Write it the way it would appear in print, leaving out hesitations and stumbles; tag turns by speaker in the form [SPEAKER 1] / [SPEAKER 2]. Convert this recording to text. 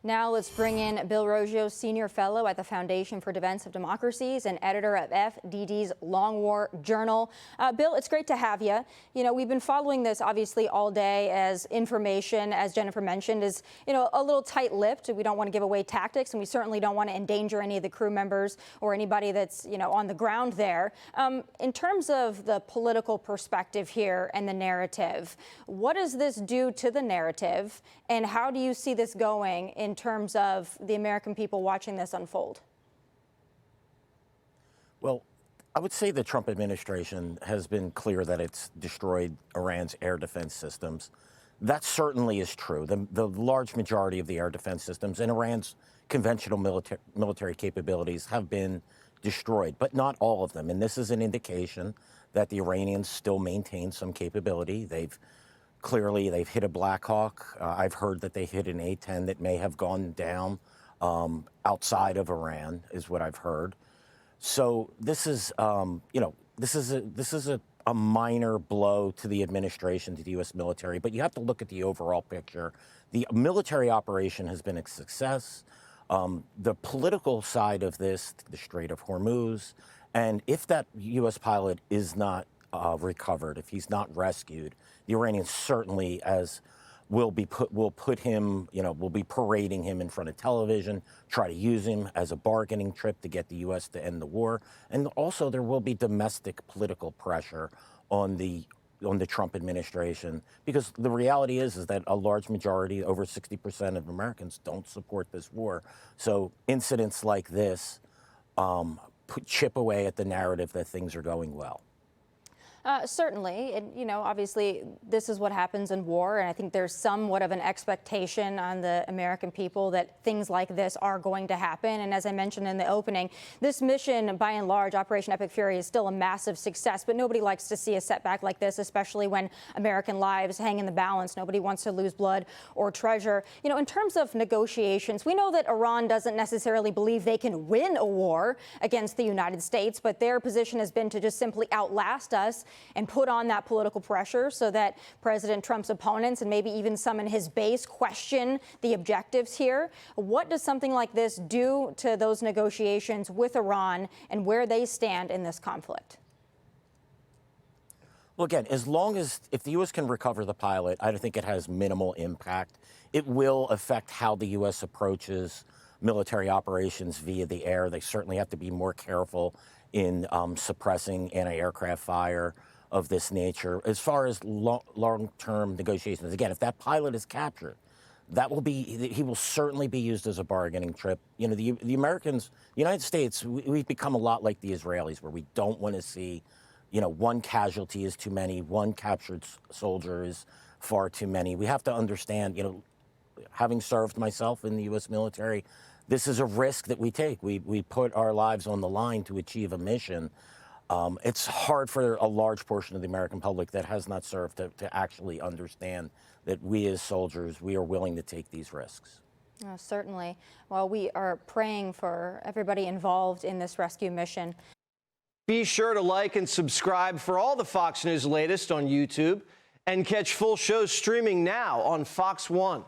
[SPEAKER 1] Now let's bring in Bill Roggio, Senior Fellow at the Foundation for Defense of Democracies and editor of FDD's Long War Journal. Bill, it's great to have you. You know, we've been following this obviously all day as information, as Jennifer mentioned, is, a little tight-lipped. We don't want to give away tactics, and we certainly don't want to endanger any of the crew members or anybody that's, on the ground there. In terms of the political perspective here and the narrative, what does this do to the narrative, and how do you see this going in terms of the American people watching this unfold?
[SPEAKER 2] Well, I would say the Trump administration has been clear that it's destroyed Iran's air defense systems. That certainly is true. The large majority of the air defense systems and Iran's conventional military capabilities have been destroyed, but not all of them. And this is an indication that the Iranians still maintain some capability. They've hit a Black Hawk. I've heard that they hit an A-10 that may have gone down outside of Iran, is what I've heard. So this is, this is a minor blow to the administration, to the U.S. military. But you have to look at the overall picture. The military operation has been a success. The political side of this, the Strait of Hormuz, and if that U.S. pilot is not recovered, if he's not rescued, the Iranians certainly will be parading him in front of television, try to use him as a bargaining chip to get the U.S. to end the war. And also there will be domestic political pressure on the Trump administration, because the reality is that a large majority, over 60% of Americans, don't support this war. So incidents like this chip away at the narrative that things are going well.
[SPEAKER 1] Certainly. And, obviously, this is what happens in war. And I think there's somewhat of an expectation on the American people that things like this are going to happen. And as I mentioned in the opening, this mission, by and large, Operation Epic Fury, is still a massive success. But nobody likes to see a setback like this, especially when American lives hang in the balance. Nobody wants to lose blood or treasure. In terms of negotiations, we know that Iran doesn't necessarily believe they can win a war against the United States, but their position has been to just simply outlast us and put on that political pressure so that President Trump's opponents and maybe even some in his base question the objectives here. What does something like this do to those negotiations with Iran and where they stand in this conflict?
[SPEAKER 2] Well, again, if the U.S. can recover the pilot, I think it has minimal impact. It will affect how the U.S. approaches military operations via the air. They certainly have to be more careful in suppressing anti-aircraft fire of this nature. As far as long-term negotiations, again, if that pilot is captured, he will certainly be used as a bargaining chip. The Americans, the United States, we've become a lot like the Israelis, where we don't want to see, one casualty is too many, one captured soldier is far too many. We have to understand, having served myself in the U.S. military, this is a risk that we take. We put our lives on the line to achieve a mission. It's hard for a large portion of the American public that has not served to actually understand that we as soldiers, we are willing to take these risks.
[SPEAKER 1] Oh, certainly. Well, we are praying for everybody involved in this rescue mission.
[SPEAKER 3] Be sure to like and subscribe for all the Fox News latest on YouTube, and catch full shows streaming now on Fox One.